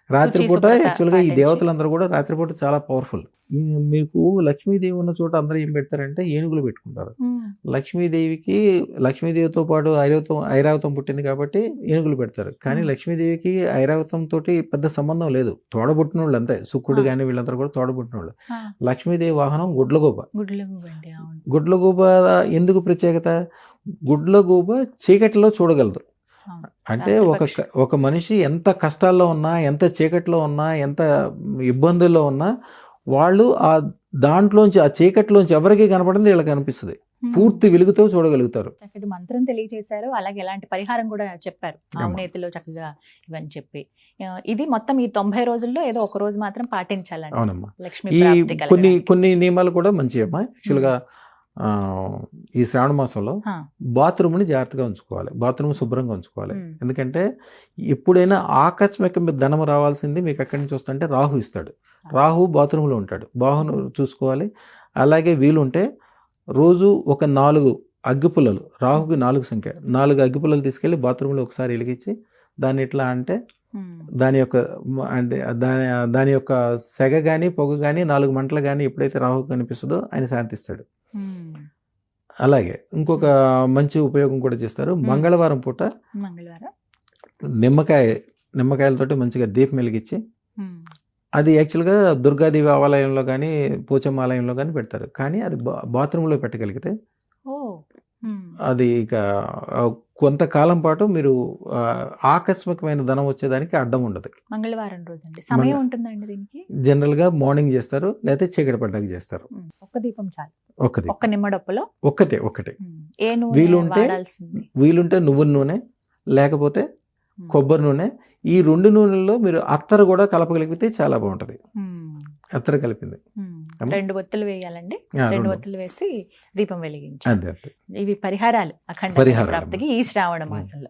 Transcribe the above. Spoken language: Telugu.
రాత్రిపూట శుభ్రత యాక్చువల్గా ఈ పాటించి. దేవతలందరూ కూడా రాత్రిపూట చాలా పవర్ఫుల్. మీకు లక్ష్మీదేవి ఉన్న చోట అందరూ ఏం పెడతారంటే ఏనుగులు పెట్టుకుంటారు. లక్ష్మీదేవితో పాటు ఐరావతం పుట్టింది కాబట్టి ఏనుగులు పెడతారు. కానీ లక్ష్మీదేవికి ఐరావతం తోటి పెద్ద సంబంధం లేదు. తోడబుట్టిన వాళ్ళు అంతే. శుక్రుడు కానీ వీళ్ళందరూ కూడా తోడబుట్టిన వాళ్ళు. లక్ష్మీదేవి వాహనం గుడ్లగూబ. గుడ్లగూబ ఎందుకు ప్రత్యేకత? గుడ్లగూబ చీకటిలో చూడగలదు. అంటే ఒక మనిషి ఎంత కష్టాల్లో ఉన్నా, ఎంత చీకట్లో ఉన్నా, ఎంత ఇబ్బందుల్లో ఉన్నా వాళ్ళు ఆ దాంట్లోంచి, ఆ చీకట్లోంచి ఎవరికి కనపడింది వీళ్ళకి కనిపిస్తుంది. పూర్తి వెలుగుతో చూడగలుగుతారు. చక్కటి మంత్రం తెలియజేశారు. అలాగే ఎలాంటి పరిహారం కూడా చెప్పారు. అవినేతిలో చక్కగా ఇవన్నీ చెప్పి ఇది మొత్తం ఈ 90 రోజుల్లో ఏదో ఒక రోజు మాత్రం పాటించాలండి. అవునమ్మా. లక్ష్మీ ఈ ప్రాప్తి కలగడానికి. కొన్ని నియమాలు కూడా మంచివమ్మా. యాక్చువల్గా ఈ శ్రావణ మాసంలో బాత్రూమ్ని జాగ్రత్తగా ఉంచుకోవాలి. బాత్రూమ్ శుభ్రంగా ఉంచుకోవాలి. ఎందుకంటే ఎప్పుడైనా ఆకస్మిక ధనం రావాల్సింది మీకు ఎక్కడి నుంచి వస్తుంటే రాహు ఇస్తాడు. రాహు బాత్రూంలో ఉంటాడు. బాహును చూసుకోవాలి. అలాగే వీలుంటే రోజు ఒక 4 అగ్గిపుల్లలు, రాహుకి 4 సంఖ్య, 4 అగ్గిపుల్లలు తీసుకెళ్ళి బాత్రూంలో ఒకసారి వెలిగించి దాన్ని ఎట్లా అంటే దాని యొక్క సెగ కానీ పొగ కానీ 4 మంటలు కానీ ఎప్పుడైతే రాహు కనిపిస్తుందో ఆయన శాంతిస్తాడు. అలాగే ఇంకొక మంచి ఉపయోగం కూడా చేస్తారు. మంగళవారం పూట నిమ్మకాయలతోటి మంచిగా దీపం వెలిగించి, అది యాక్చువల్గా దుర్గాదేవి ఆలయంలో కానీ పోచమ్మ ఆలయంలో కానీ పెడతారు. కానీ అది బాత్రూంలో పెట్టగలిగితే అది ఇక కొంతకాలం పాటు మీరు ఆకస్మికమైన ధనం వచ్చేదానికి అడ్డం ఉండదు. మంగళవారం రోజు సమయం ఉంటుందండి దీనికి? జనరల్గా మార్నింగ్ చేస్తారు, లేకపోతే చీకటి పడ్డాక చేస్తారు. ఒక్క దీపం చాలు. ఒక్క నిమ్మడప్పులో ఒకటే. వీలుంటే నువ్వుల నూనె లేకపోతే కొబ్బరి నూనె, ఈ 2 నూనెల్లో మీరు అత్తరు కూడా కలపగలిగితే చాలా బాగుంటది. అత్తరు కలిపింది 2 ఒత్తులు వేయాలండి. 2 ఒత్తులు వేసి దీపం వెలిగించాలి. ఇవి పరిహారాలు అఖండ ప్రాప్తికి ఈ శ్రావణ మాసంలో.